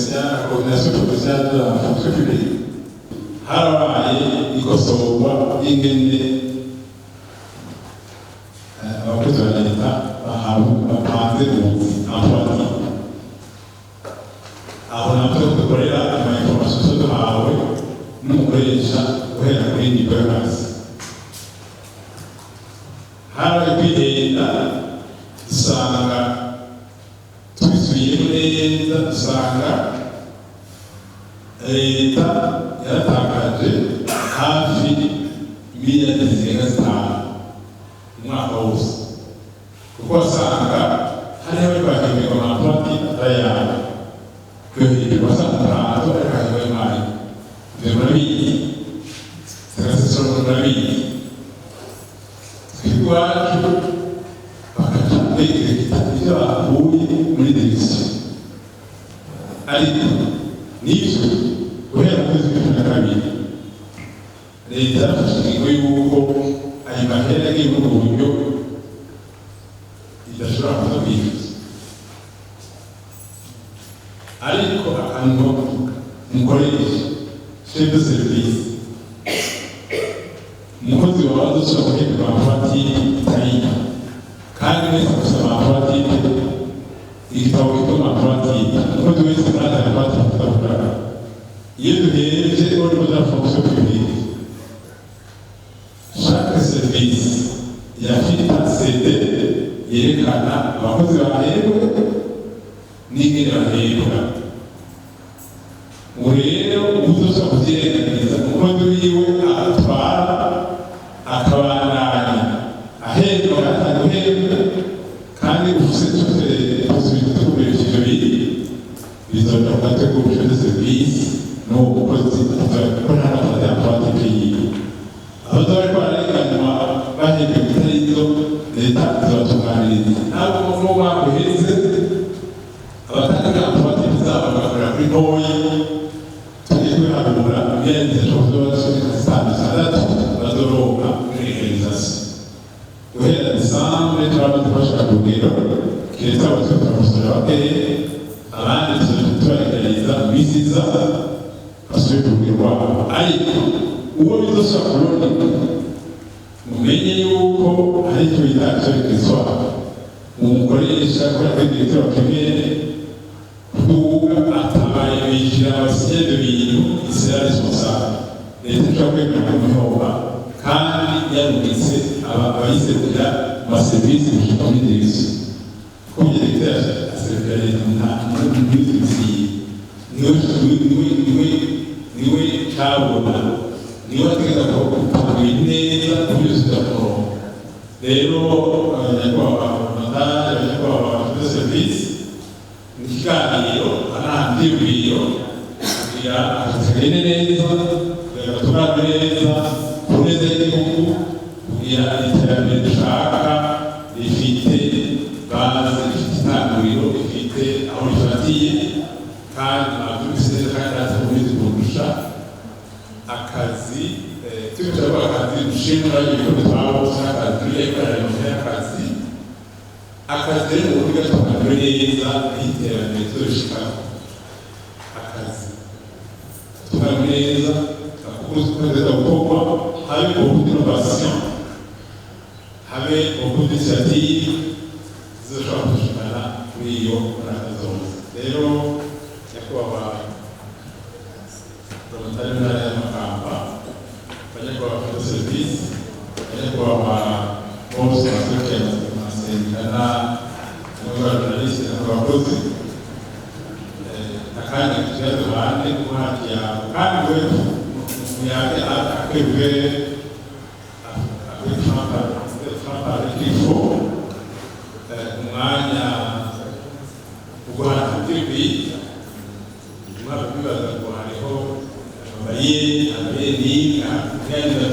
commerciale, la coordination commerciale de la fonction publique. Harabaye ikosorwa y'ingene abakozi ba leta bapanze ubuzi amapati. Aho nabwo dukorera ama-information duhawe n'umukoresha guhera kuri nivo yo hasi. Harabaye kwihenda dusanga tubisubiyemo neza, dusanga leta yaratakaje hafi miliyari zirenga 5 umwaka wose, kuko wasanga hariho bari kwakirwa amapati atayabo kwihindura, wasanga abantu bari kwakirwa imari murabizi, serivisi murabizi, tw'iwacu bakaca berekeza ibyo bakuye muri direkisiyo. Ariko n'ibyo guhera mu kwezi kwa 12 leta yafashe ingingo y'uko ayo mahera yagiye muri ubu buryo idashobora kuza kwifuza. Ariko akantu umukoresha chef de service, umukozi wawe azoshobora guhemberwa amafatire itariyo, kandi wese gusaba amafatire igitabo kitwa amafatire, umukozi wese aratanga amafatire atavugana. Iyo duhereje au niveau de la fonction publique, chaque service yafite CD yerekana abakozi bahembwe n'ingene bahembwa. Rero uzoza kuvyerekaniza umukozi wiwe atwara akabandanya ahembwa ataguhembwa, kandi ufise possibilité de kugurisha ivyo biri bizoja ku gatego chef de service n'umukozi ko nta n'akazi yakwatike yiwe. Abaza bariko bararenganwa bahembwe bitarizo, leta izobatunganiriza. Ntabwo mu mwaka uheze abatanga amafatire zabo bagakorera kuri ntoyi, tugiharura miliyari zishobora kuba bazoronka muri realisation. Guhera Desambre turamaze kubashika ku rugero kiretse abatwe turamusora bakeye, abandi tubaregereza imisi iza basubire ku rugero rwabo. Ariko uwo bizosaba kuboneka mumenye yuko hari icyo bita icyorekezwa umukoresha kubera kuri diregiteri wa primaire kuduga atabaye bishyira abasiye de bintu isera responsable. Leta ishobora kwemera kumuhoba kandi yarubitse abayiserukira mu maserivisi gushika muri direkisiyo. Kuko diregiteri aserukira leta muri direkisiyo niwe cabona, niwe ategeka ko ibintu neza kubyo zidakora. Rero nyakubahwa Matari, nyakubahwa chef de service, ikiganiro anahambibwiro kugira akagende neza, kugira abaturage neza, kuneza igihugu, kugira iterambere dushaka rifite baze, rifite intangiriro, rifite aho rifatiye, kandi abaturage neza kandi atakomeze kurusha akazi. Tukicara akazi dushimira ibikorwa twabo cy'akazi tuyekaranye akazi akazi mu buryo twakagura neza iterambere turishikaho. Akazi tukagura neza tukaza gukorwa, habe beaucoup d'innovation, habe beaucoup d'initiative zishobora gushikana kuri iyo rakazonze. Rero nyakubahwa Matari ntara y'Amakamba, banyakubahwa chef de service, banyakubahwa bose baserukira amasendikana n'abajournaliste n'abakozi, akanya tugira duhane kumwakira kandi we muyabe akebwe akifo umwanya uguhana kutibi umwaka kwibaza ngo hariho abayeni abeni akanya